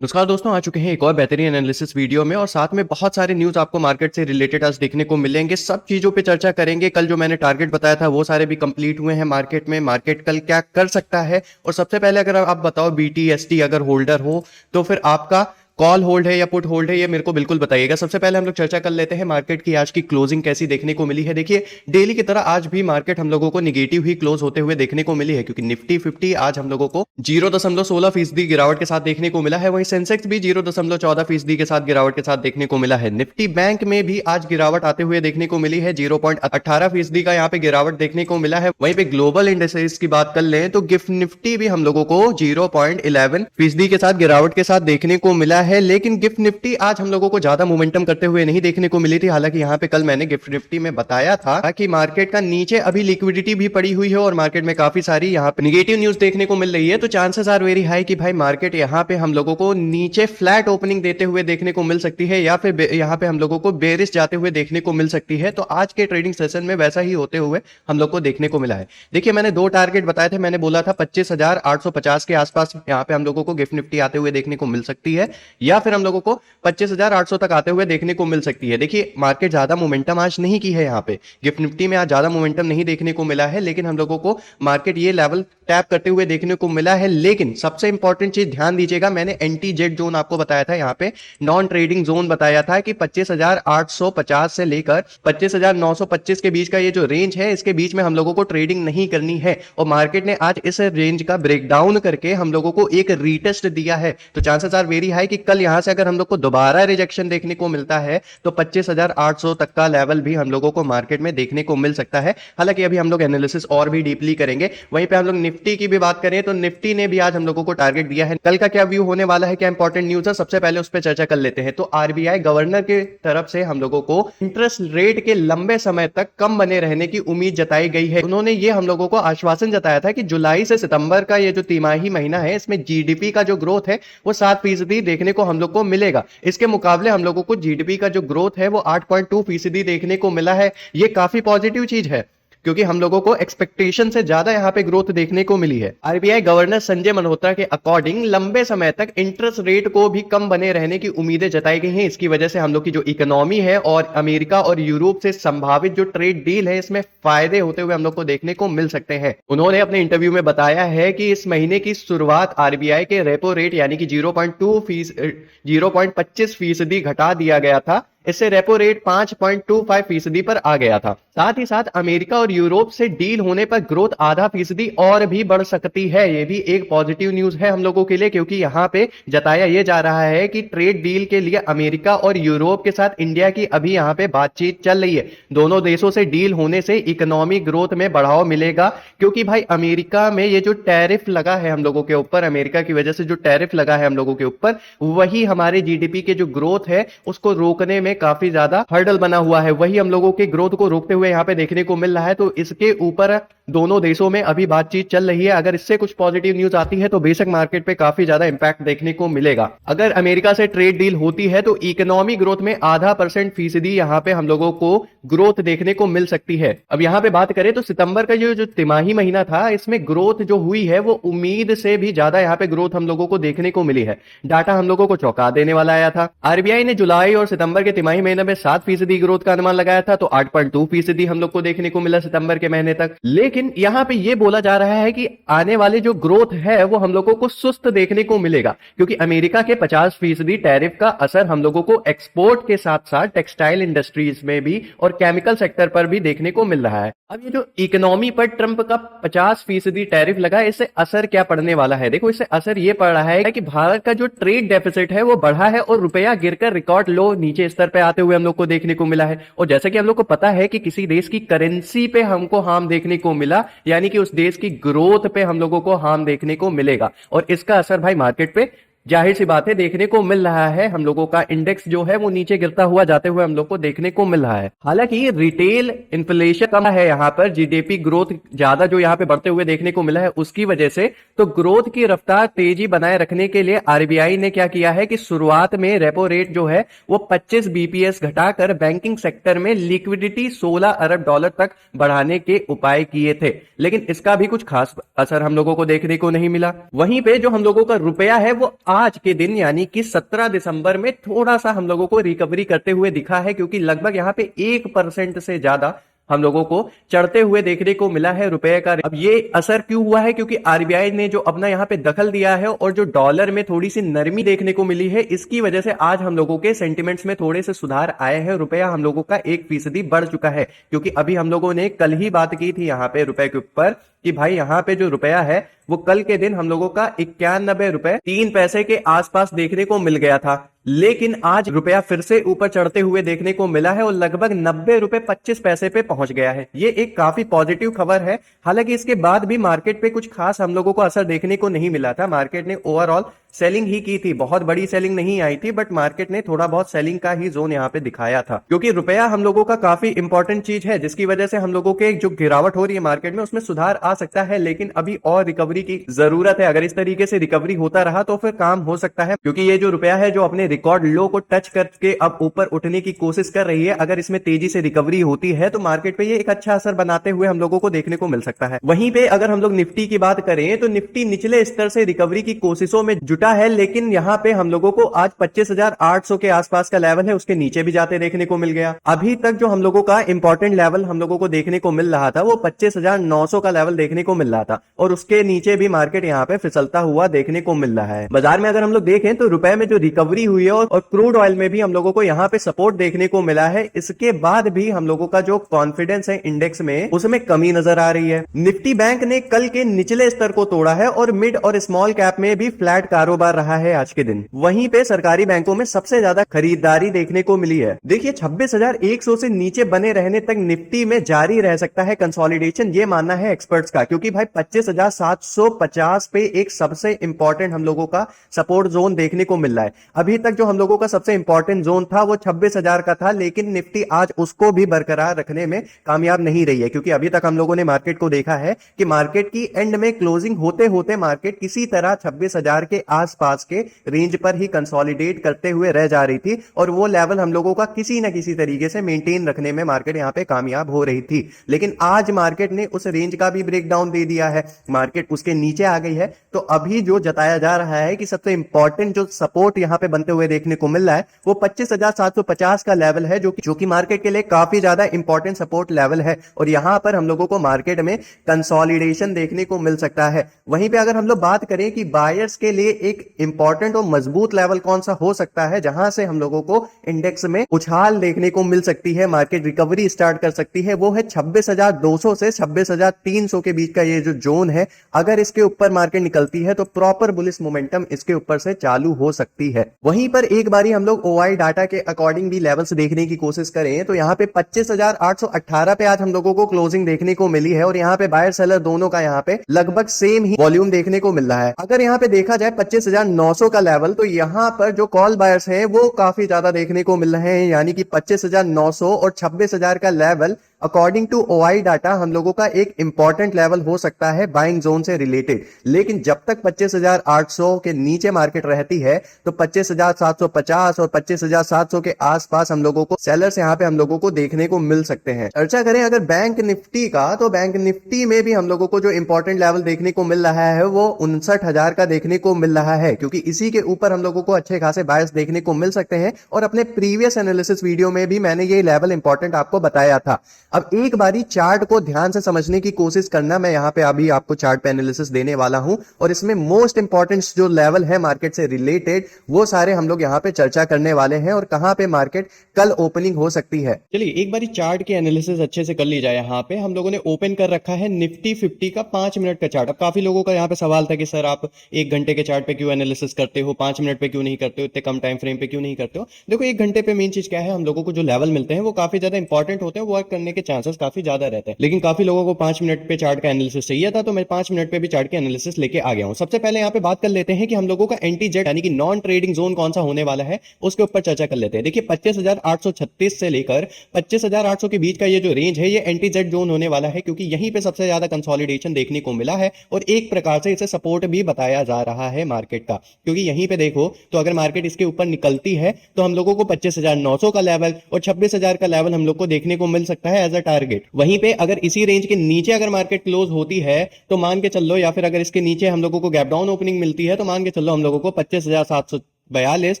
नमस्कार दोस्तों, आ चुके हैं एक और बेहतरीन एनालिसिस वीडियो में और साथ में बहुत सारे न्यूज़ आपको मार्केट से रिलेटेड आज देखने को मिलेंगे। सब चीज़ों पे चर्चा करेंगे। कल जो मैंने टारगेट बताया था वो सारे भी कंप्लीट हुए हैं मार्केट में। मार्केट कल क्या कर सकता है, और सबसे पहले अगर आप बताओ BTST अगर होल्डर हो तो फिर आपका कॉल होल्ड है या पुट होल्ड है, ये मेरे को बिल्कुल बताइएगा। सबसे पहले हम लोग चर्चा कर लेते हैं मार्केट की आज की क्लोजिंग कैसी देखने को मिली है। देखिए, डेली की तरह आज भी मार्केट हम लोगों को निगेटिव ही क्लोज होते हुए देखने को मिली है, क्योंकि निफ्टी 50 आज हम लोगों को 0.16% गिरावट के साथ देखने को मिला है। वहीं सेंसेक्स भी 0.14% के साथ गिरावट के साथ देखने को मिला है। निफ्टी बैंक में भी आज गिरावट आते हुए देखने को मिली है, 0.18% का यहाँ पे गिरावट देखने को मिला है। वहीं पे ग्लोबल इंडेक्सेस की बात कर लें तो गिफ्ट निफ्टी भी हम लोगों को 0.11% के साथ गिरावट के साथ देखने को मिला है। लेकिन गिफ्ट निफ्टी आज हम लोगों को ज्यादा मोमेंटम करते हुए नहीं देखने को मिली थी। हालांकि यहाँ पे कल मैंने गिफ्ट निफ्टी में बताया था कि मार्केट का नीचे अभी लिक्विडिटी भी पड़ी हुई है और मार्केट में काफी सारी यहाँ पे निगेटिव न्यूज देखने को मिल रही है। तो चांसेस आर वेरी हाई कि भाई मार्केट यहाँ पे हम लोगों को नीचे फ्लैट ओपनिंग देते हुए देखने को मिल सकती है, या फिर यहाँ पे हम लोगों को बेरिश जाते हुए देखने को मिल सकती है। तो आज के ट्रेडिंग सेशन में वैसा ही होते हुए हम लोग को देखने को मिला है। देखिए, मैंने दो टारगेट बताए थे। मैंने बोला था 25,850 के आसपास यहाँ पे हम लोगों को गिफ्ट निफ्टी आते हुए देखने को मिल सकती है, या फिर हम लोगों को 25,800 तक आते हुए देखने को मिल सकती है। देखिए, मार्केट ज्यादा मोमेंटम आज नहीं की है। यहाँ पे गिफ्ट निफ्टी में आज ज्यादा मोमेंटम नहीं देखने को मिला है, लेकिन हम लोगों को मार्केट ये लेवल टैप करते हुए देखने को मिला है। लेकिन सबसे इंपॉर्टेंट चीज ध्यान दीजिएगा, मैंने एंटी जेट जोन आपको बताया था, यहाँ पे नॉन ट्रेडिंग जोन बताया था कि 25,850 से लेकर 25,925 के बीच का ये जो रेंज है, इसके बीच में हम लोगों को ट्रेडिंग नहीं करनी है। और मार्केट ने आज इस रेंज का ब्रेकडाउन करके हम लोगों को एक रीटेस्ट दिया है। तो चांसेस आर वेरी हाई कि कल यहां से अगर हम लोग को दोबारा रिजेक्शन देखने को मिलता है तो 25,800 तक का लेवल भी हम लोगों को मार्केट में देखने को मिल सकता है। हालांकि अभी हम लोग एनालिसिस और भी डीपली करेंगे। वहीं पे हम लोग निफ्टी की भी बात करें तो निफ्टी ने भी आज हम लोगों को टारगेट दिया है। कल का क्या व्यू होने वाला है, क्या इंपॉर्टेंट न्यूज है, सबसे पहले उस पर चर्चा कर लेते हैं। तो आरबीआई गवर्नर के तरफ से हम लोगों को इंटरेस्ट रेट के लंबे समय तक कम बने रहने की उम्मीद जताई गई है। उन्होंने ये हम लोगों को आश्वासन जताया था कि जुलाई से सितंबर का ये जो तिमाही महीना है, इसमें जीडीपी का जो ग्रोथ है वो 7% देखने को हम लोग को मिलेगा। इसके मुकाबले हम लोगों को जीडीपी का जो ग्रोथ है वो 8.2% देखने को मिला है। ये काफी पॉजिटिव चीज है, क्योंकि हम लोगों को एक्सपेक्टेशन से ज्यादा यहाँ पे ग्रोथ देखने को मिली है। आरबीआई गवर्नर संजय मल्होत्रा के अकॉर्डिंग लंबे समय तक इंटरेस्ट रेट को भी कम बने रहने की उम्मीदें जताई गई हैं। इसकी वजह से हम लोग की जो इकोनॉमी है और अमेरिका और यूरोप से संभावित जो ट्रेड डील है, इसमें फायदे होते हुए हम लोग को देखने को मिल सकते हैं। उन्होंने अपने इंटरव्यू में बताया है कि इस महीने की शुरुआत आरबीआई के रेपो रेट यानी कि 0.25% घटा दिया गया था। इससे रेपो रेट 5.25% पर आ गया था। साथ ही साथ अमेरिका और यूरोप से डील होने पर ग्रोथ आधा फीसदी और भी बढ़ सकती है। ये भी एक पॉजिटिव न्यूज है हम लोगों के लिए, क्योंकि यहाँ पे जताया यह जा रहा है कि ट्रेड डील के लिए अमेरिका और यूरोप के साथ इंडिया की अभी यहाँ पे बातचीत चल रही है। दोनों देशों से डील होने से इकोनॉमिक ग्रोथ में बढ़ाव मिलेगा, क्योंकि भाई अमेरिका में ये जो टैरिफ लगा है हम लोगों के ऊपर, अमेरिका की वजह से जो टैरिफ लगा है हम लोगों के ऊपर, वही हमारे जीडीपी के जो ग्रोथ है उसको रोकने में काफी ज्यादा हर्डल बना हुआ है। वही हम लोगों के ग्रोथ को रोकते हुए यहाँ पे देखने को मिल रहा है। तो इसके ऊपर दोनों देशों में अभी बातचीत चल रही है। अगर इससे कुछ पॉजिटिव न्यूज आती है तो बेशक मार्केट पे काफी ज्यादा इंपैक्ट देखने को मिलेगा। अगर अमेरिका से ट्रेड डील होती है तो इकोनॉमी ग्रोथ में आधा % यहाँ पे हम लोगों को ग्रोथ देखने को मिल सकती है। अब यहाँ पे बात करें तो सितंबर का जो तिमाही महीना था, इसमें ग्रोथ जो हुई है वो उम्मीद से भी ज्यादा यहाँ पे ग्रोथ हम लोगों को देखने को मिली है। डाटा हम लोगों को चौंका देने वाला आया था। आरबीआई ने जुलाई और सितंबर के तिमाही महीने में 7% ग्रोथ का अनुमान लगाया था, तो 8.2% हम लोग को देखने को मिला सितंबर के महीने तक। लेकिन यहां पे ये बोला जा रहा है कि आने वाले जो ग्रोथ है वो हम लोगों को सुस्त देखने को मिलेगा, क्योंकि अमेरिका के 50% टैरिफ का असर हम लोगों को एक्सपोर्ट के साथ साथ टेक्सटाइल इंडस्ट्रीज में भी और केमिकल सेक्टर पर भी देखने को मिल रहा है। अब ये जो इकोनॉमी पर ट्रंप का 50% टैरिफ लगा है, इससे असर क्या पड़ने वाला है? देखो, इससे असर ये पड़ रहा है कि भारत का जो ट्रेड डेफिसिट है वो बढ़ा है और रुपया गिरकर रिकॉर्ड लो नीचे स्तर पे आते हुए हम लोग को देखने को मिला है। और जैसा कि हम लोग को पता है कि किसी देश की करेंसी पे हमको हार्म देखने को मिला, यानी कि उस देश की ग्रोथ पे हम लोगों को हार्म देखने को मिलेगा, और इसका असर भाई मार्केट पे जाहिर सी बात है देखने को मिल रहा है। हम लोगों का इंडेक्स जो है वो नीचे गिरता हुआ जाते हुए हम लोग को देखने को मिल रहा है। हालांकि रिटेल इन्फ्लेशन कम है, यहाँ पर जीडीपी ग्रोथ ज्यादा जो यहाँ पे बढ़ते हुए देखने को मिला है उसकी वजह से, तो ग्रोथ की रफ्तार तेजी बनाए रखने के लिए आरबीआई ने क्या किया है कि शुरुआत में रेपो रेट जो है वो 25 बीपीएस घटाकर बैंकिंग सेक्टर में लिक्विडिटी $16 अरब तक बढ़ाने के उपाय किए थे। लेकिन इसका भी कुछ खास असर हम लोगों को देखने को नहीं मिला। वहीं पे जो हम लोगों का रुपया है वो आज के दिन यानी कि 17 दिसंबर में थोड़ा सा हम लोगों को रिकवरी करते हुए दिखा है, क्योंकि लगभग यहाँ पे 1% से ज्यादा हम लोगों को चढ़ते हुए देखने को मिला है रुपए का। अब ये असर क्यों हुआ है? क्योंकि आरबीआई ने जो अपना यहाँ पे दखल दिया है और जो डॉलर में थोड़ी सी नरमी देखने को मिली है, इसकी वजह से आज हम लोगों के सेंटिमेंट्स में थोड़े से सुधार आए हैं। रुपया हम लोगों का 1% बढ़ चुका है, क्योंकि अभी हम लोगों ने कल ही बात की थी यहाँ पे रुपए के ऊपर कि भाई यहाँ पे जो रुपया है वो कल के दिन हम लोगों का 91 रुपए 3 पैसे के आसपास देखने को मिल गया था, लेकिन आज रुपया फिर से ऊपर चढ़ते हुए देखने को मिला है और लगभग 90 रुपए 25 पैसे पे पहुंच गया है। ये एक काफी पॉजिटिव खबर है। हालांकि इसके बाद भी मार्केट पे कुछ खास हम लोगों को असर देखने को नहीं मिला था। मार्केट ने ओवरऑल सेलिंग ही की थी, बहुत बड़ी सेलिंग नहीं आई थी, बट मार्केट ने थोड़ा बहुत सेलिंग का ही जोन यहाँ पे दिखाया था, क्योंकि रुपया हम लोगों का काफी इंपॉर्टेंट चीज है, जिसकी वजह से हम लोगों के जो गिरावट हो रही है मार्केट में उसमें सुधार आ सकता है, लेकिन अभी और रिकवरी की जरूरत है। अगर इस तरीके से रिकवरी होता रहा तो फिर काम हो सकता है, क्योंकि ये जो रुपया है जो अपने रिकॉर्ड लो को टच करके अब ऊपर उठने की कोशिश कर रही है, अगर इसमें तेजी से रिकवरी होती है तो मार्केट पे ये एक अच्छा असर बनाते हुए हम लोगों को देखने को मिल सकता है। वहीं पे अगर हम लोग निफ्टी की बात करें तो निफ्टी निचले स्तर से रिकवरी की कोशिशों में जुटा है, लेकिन यहाँ पे हम लोगों को आज 25,800 के आसपास का लेवल है, उसके नीचे भी जाते देखने को मिल गया। अभी तक जो हम लोगों का इंपॉर्टेंट लेवल हम लोगों को देखने को मिल रहा था वो 25,900 का लेवल देखने को मिल रहा था, और उसके नीचे भी मार्केट यहाँ पे फिसलता हुआ देखने को मिल रहा है। बाजार में अगर हम लोग देखें तो रुपए में जो रिकवरी हुई है और क्रूड ऑयल में भी हम लोगों को यहाँ पे सपोर्ट देखने को मिला है, इसके बाद भी हम लोगों का जो कॉन्फिडेंस है इंडेक्स में उसमें कमी नजर आ रही है। निफ्टी बैंक ने कल के निचले स्तर को तोड़ा है और मिड और स्मॉल कैप में भी फ्लैट कारोबार रहा है आज के दिन। वहीं पे सरकारी बैंकों में सबसे ज्यादा खरीदारी देखने को मिली है। देखिए 26,100 से नीचे बने रहने तक निफ्टी में जारी रह सकता है कंसोलिडेशन, ये मानना है एक्सपर्ट्स का, क्योंकि भाई 25,750 पे एक सबसे इंपॉर्टेंट हम लोगों का सपोर्ट जोन देखने को मिल रहा है। अभी तक जो हम लोगों का सबसे इंपॉर्टेंट जोन था वो 26,000 का था, लेकिन निफ्टी आज उसको भी बरकरार रखने में कामयाब नहीं रही है, क्योंकि अभी तक हम लोगों ने मार्केट को देखा है कि मार्केट की एंड में क्लोजिंग होते होते मार्केट किसी तरह 26,000 के आसपास के रेंज पर ही कंसोलिडेट करते हुए रह जा रही थी, और वो लेवल हम लोगों का किसी ना किसी तरीके से मेंटेन रखने में मार्केट यहां पे कामयाब हो रही थी। लेकिन आज मार्केट ने उस रेंज का भी ब्रेक डाउन दे दिया है, मार्केट उसके नीचे आ गई है। तो अभी जो जताया जा रहा है कि सबसे इंपॉर्टेंट जो सपोर्ट यहां पे बनते हुए देखने को मिल रहा है वो 25,750 का लेवल है, जो कि मार्केट के लिए काफी ज्यादा इंपॉर्टेंट सपोर्ट लेवल है, और यहां पर हम लोगों को मार्केट में कंसोलिडेशन देखने को मिल सकता है। वहीं पे अगर हम लोग बात करें कि बायर्स के लिए एक इंपॉर्टेंट और मजबूत लेवल कौन सा हो सकता है जहां से हम लोगों को इंडेक्स में उछाल देखने को मिल सकती है, मार्केट रिकवरी स्टार्ट कर सकती है, वो है 26,200 से 26,300 के बीच का ये जो जोन है। अगर इसके ऊपर मार्केट निकलती है तो प्रॉपर बुलिश मोमेंटम इसके ऊपर से चालू हो सकती है। वहीं पर एक बारी हम लोग ओआई डाटा के अकॉर्डिंग भी लेवल्स देखने की कोशिश करें तो यहाँ पे 25,818 पे आज हम लोगों को क्लोजिंग देखने को मिली है, और यहाँ पे बायर सेलर दोनों का यहाँ पे लगभग सेम ही वॉल्यूम देखने को मिल रहा है। अगर यहाँ पे देखा जाए 25,900 का लेवल, तो यहाँ पर जो कॉल बायर्स हैं वो काफी ज्यादा देखने को मिल रहे हैं, यानी कि 25,900 और 26,000 का level according to OI data हम लोगों का एक इंपॉर्टेंट लेवल हो सकता है बाइंग जोन से रिलेटेड। लेकिन जब तक 25,800 के नीचे मार्केट रहती है तो 25,750 और 25,700 के आसपास हम लोगों को सेलर्स यहाँ पे हम लोगों को देखने को मिल सकते हैं। चर्चा करें अगर बैंक निफ्टी का, तो बैंक निफ्टी में भी हम लोगों को जो इंपॉर्टेंट लेवल देखने को मिल रहा है वो 59,000 का देखने को मिल रहा है, क्योंकि इसी के ऊपर हम लोगों को अच्छे खासे बायर्स देखने को मिल सकते हैं, और अपने प्रीवियस एनालिसिस वीडियो में भी मैंने ये लेवल इंपॉर्टेंट आपको बताया था। अब एक बारी चार्ट को ध्यान से समझने की कोशिश करना, मैं यहां पे अभी आपको चार्ट पे एनालिसिस देने वाला हूं, और इसमें मोस्ट इंपॉर्टेंट जो लेवल है मार्केट से रिलेटेड वो सारे हम लोग यहां पे चर्चा करने वाले हैं, और कहां पे मार्केट कल ओपनिंग हो सकती है। चलिए एक बारी चार्ट की एनालिसिस अच्छे से कर ली जाए। यहाँ पे हम लोगों ने ओपन कर रखा है निफ्टी 50 का 5 मिनट का चार्ट। अब काफी लोगों का यहाँ पे सवाल था कि सर आप 1 घंटे के चार्ट पे क्यों एनालिसिस करते हो, 5 मिनट पे क्यों नहीं करते हो, इतने कम टाइम फ्रेम पे क्यों नहीं करते हो। देखो 1 घंटे पे मेन चीज क्या है, हम लोगों को जो लेवल मिलते हैं वो काफी ज्यादा इंपॉर्टेंट होते हैं, वर्क करने के चांसेस काफी ज्यादा रहते हैं। लेकिन काफी लोगों को 5 मिनट पे चार्ट का एनालिसिस चाहिए था, तो मैं 5 मिनट पे भी चार्ट के एनालिसिस लेके आ गया हूं। सबसे पहले यहाँ पे बात कर लेते हैं कि हम लोगों का एंटी जेड यानी कि नॉन ट्रेडिंग जोन कौन सा होने वाला है, उसके ऊपर चर्चा कर लेते हैं। देखिए 25,836 से लेकर 25,800 के बीच का ये जो रेंज है ये एंटी जेड जोन होने वाला है, क्योंकि यहीं पे सबसे ज्यादा कंसोलिडेशन देखने को मिला है, और एक प्रकार से इसे सपोर्ट भी बताया जा रहा है मार्केट का, क्योंकि यहीं पे देखो तो अगर मार्केट इसके ऊपर निकलती है तो हम लोगों को 25,900 का लेवल और 26,000 का लेवल हम लोग को देखने को मिल सकता है एज अ टारगेट। वहीं पे अगर इसी रेंज के नीचे अगर मार्केट क्लोज होती है तो मान के चल लो, या फिर अगर इसके नीचे हम लोगों को गैप डाउन ओपनिंग मिलती है तो मान के चलो हम लोगों को 25,742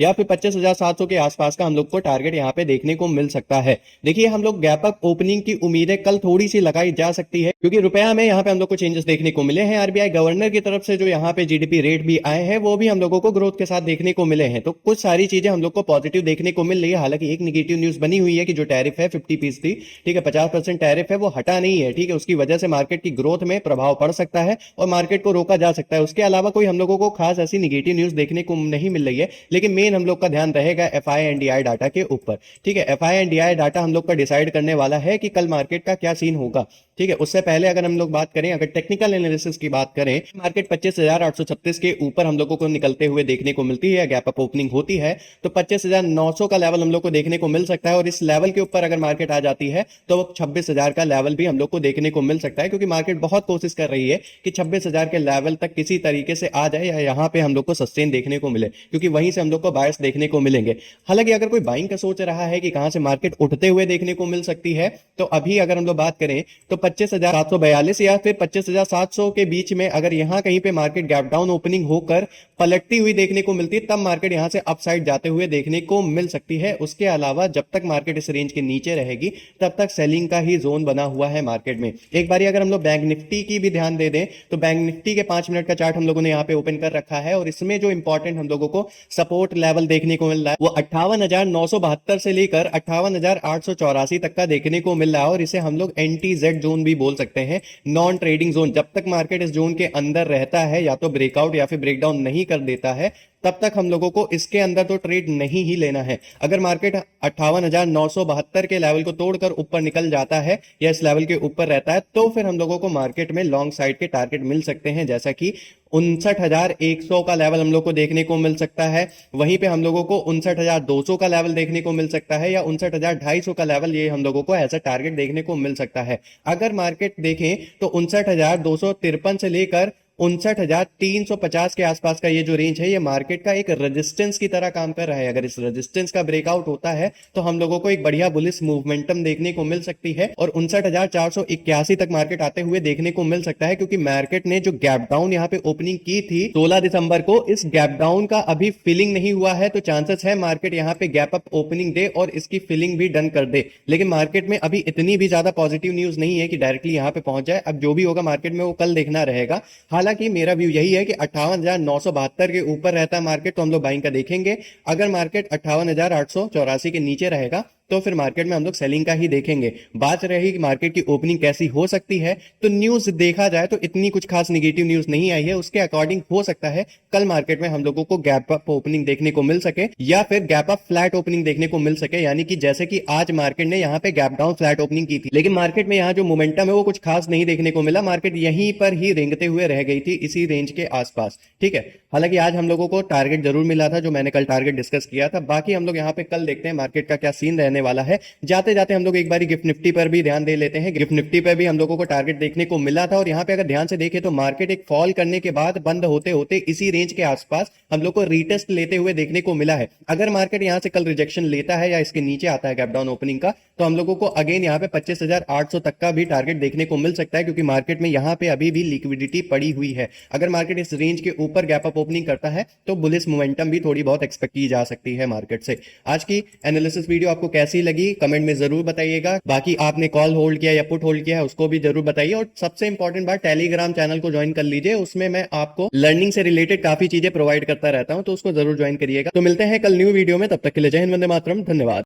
या फिर 25,700 के आसपास का हम लोग को टारगेट यहाँ पे देखने को मिल सकता है। देखिए हम लोग गैप अप ओपनिंग की उम्मीदें कल थोड़ी सी लगाई जा सकती है, क्योंकि रुपया में यहाँ पे हम लोग को चेंजेस देखने को मिले हैं। आरबीआई गवर्नर की तरफ से जो यहाँ पे जीडीपी रेट भी आए हैं वो भी हम लोगों को ग्रोथ के साथ देखने को मिले हैं। तो कुछ सारी चीजें हम लोग को पॉजिटिव देखने को मिल रही है। हालांकि एक निगेटिव न्यूज बनी हुई है कि जो टैरिफ है 50%, ठीक है, 50% टैरिफ है, वो हटा नहीं है, ठीक है, उसकी वजह से मार्केट की ग्रोथ में प्रभाव पड़ सकता है और मार्केट को रोका जा सकता है। उसके अलावा कोई हम लोगों को खास ऐसी निगेटिव न्यूज देखने को नहीं मिल रही है। लेकिन मेन हम लोग का ध्यान रहेगा एफआईएनडीआई डाटा के ऊपर, ठीक है। एफआईएनडीआई डाटा हम लोग का डिसाइड करने वाला है कि कल मार्केट का क्या सीन होगा, ठीक है। उससे पहले अगर हम लोग बात करें, अगर टेक्निकल एनालिसिस की बात करें, मार्केट 25,836 के ऊपर हम लोगों को निकलते हुए देखने को मिलती है, गैप अप ओपनिंग होती है तो 25,900 का लेवल हम लोग को देखने को मिल सकता है। और इस लेवल के ऊपर अगर मार्केट आ जाती है तो 26,000 का लेवल भी हम लोग को देखने को मिल सकता है, क्योंकि मार्केट बहुत कोशिश कर रही है कि 26,000 के लेवल तक किसी तरीके से आ जाए या यहाँ पे हम लोग को सस्टेन देखने को मिले, क्योंकि वहीं से हम लोग को बायर्स देखने को मिलेंगे। हालांकि अगर कोई बाइंग का सोच रहा है कि कहां से मार्केट उठते हुए देखने को मिल सकती है, तो अभी अगर हम लोग बात करें तो 25,742 या फिर 25,700 के बीच में अगर यहां कहीं पे मार्केट गैप डाउन ओपनिंग होकर पलटती हुई देखने को मिलती है, तब मार्केट यहां से अपसाइड जाते हुए देखने को मिल सकती है। उसके अलावा जब तक मार्केट इस रेंज के नीचे रहेगी तब तक सेलिंग का ही जोन बना हुआ है मार्केट में। एक बार अगर हम लोग बैंक निफ्टी की भी ध्यान दे दें तो बैंक निफ्टी के 5 मिनट का चार्ट हम लोगों ने यहाँ पे ओपन कर रखा है और इसमें जो इंपॉर्टेंट हम लोगों को सपोर्ट लेवल देखने को मिल रहा है वो 58,972 से लेकर 58,884 तक का देखने को मिल रहा है। और इसे हम लोग एंटी जेड जोन भी बोल सकते हैं, नॉन ट्रेडिंग जोन। जब तक मार्केट इस जोन के अंदर रहता है, या तो ब्रेकआउट या फिर ब्रेकडाउन नहीं कर देता है, तब तक हम लोगों को इसके अंदर तो ट्रेड नहीं ही लेना है। अगर मार्केट 58,972 के लेवल को तोड़कर ऊपर निकल जाता है या इस लेवल के ऊपर रहता है तो फिर हम लोगों को मार्केट में लॉन्ग साइड के टारगेट मिल सकते हैं, जैसा कि 59,100 का लेवल हम लोग को देखने को मिल सकता है। वहीं पे हम लोगों को 59,200 का लेवल देखने को मिल सकता है, या 59,250 का लेवल, ये हम लोगों को ऐसा टारगेट देखने को मिल सकता है। अगर मार्केट देखें तो 59,253 से लेकर 59,350 के आसपास का ये जो रेंज है, ये मार्केट का एक रेजिस्टेंस की तरह काम कर रहा है। अगर इस रेजिस्टेंस का ब्रेकआउट होता है तो हम लोगों को एक बढ़िया बुलिश मूवमेंटम देखने को मिल सकती है और 59,481 तक मार्केट आते हुए देखने को मिल सकता है, क्योंकि मार्केट ने जो गैप डाउन यहाँ पे ओपनिंग की थी 16 दिसंबर को, इस गैप डाउन का अभी फिलिंग नहीं हुआ है। तो चांसेस है मार्केट यहाँ पे गैप अप ओपनिंग दे और इसकी फिलिंग भी डन कर दे। लेकिन मार्केट में अभी इतनी भी ज्यादा पॉजिटिव न्यूज नहीं है कि डायरेक्टली यहाँ पे पहुंच जाए। अब जो भी होगा मार्केट में वो कल देखना रहेगा। हालांकि मेरा व्यू यही है कि 58,972 के ऊपर रहता है मार्केट तो हम लोग बाइंग का देखेंगे। अगर मार्केट 58,884 के नीचे रहेगा तो फिर मार्केट में हम लोग सेलिंग का ही देखेंगे। बात रही कि मार्केट की ओपनिंग कैसी हो सकती है, तो न्यूज देखा जाए तो इतनी कुछ खास नेगेटिव न्यूज नहीं आई है। उसके अकॉर्डिंग हो सकता है कल मार्केट में हम लोगों को गैप अप ओपनिंग देखने को मिल सके या फिर गैप अप फ्लैट ओपनिंग देखने को मिल सके, यानी कि जैसे कि आज मार्केट ने यहाँ पे गैप डाउन फ्लैट ओपनिंग की थी, लेकिन मार्केट में यहाँ जो मोमेंटम है वो कुछ खास नहीं देखने को मिला। मार्केट यहीं पर ही रेंगते हुए रह गई थी, इसी रेंज के आसपास, ठीक है। हालांकि आज हम लोगों को टारगेट जरूर मिला था, जो मैंने कल टारगेट डिस्कस किया था। बाकी हम लोग यहाँ पे कल देखते हैं मार्केट का क्या सीन रहने वाला है। जाते जाते हम लोग एक बार गिफ्ट निफ्टी पर भी ध्यान दे लेते हैं। गिफ्ट निफ्टी पर भी हम लोगों को टारगेट देखने को मिला था और यहाँ पे अगर ध्यान से देखें तो मार्केट एक फॉल करने के बाद बंद होते होते इसी रेंज के आसपास हम लोग को रीटेस्ट लेते हुए देखने को मिला है। अगर मार्केट यहाँ से कल रिजेक्शन लेता है या इसके नीचे आता है गैप डाउन ओपनिंग का, तो हम लोगों को अगेन यहाँ पे 25,800 तक का भी टारगेट देखने को मिल सकता है, क्योंकि मार्केट में यहाँ पे अभी भी लिक्विडिटी पड़ी हुई है। अगर मार्केट इस रेंज के ऊपर गैप अप ओपनिंग करता है तो बुलिश मोमेंटम भी थोड़ी बहुत एक्सपेक्ट की जा सकती है मार्केट से। आज की एनालिसिस वीडियो आपको कैसी लगी कमेंट में जरूर बताइएगा। बाकी आपने कॉल होल्ड किया या पुट होल्ड किया है उसको भी जरूर बताइए। और सबसे इंपॉर्टेंट बात, टेलीग्राम चैनल को ज्वाइन कर लीजिए, उसमें मैं आपको लर्निंग से रिलेटेड काफी चीजें प्रोवाइड करता रहता हूं, तो उसको जरूर ज्वाइन करिएगा। तो मिलते हैं कल न्यू वीडियो में, तब तक के लिए जय हिंद, वंदे मातरम, धन्यवाद।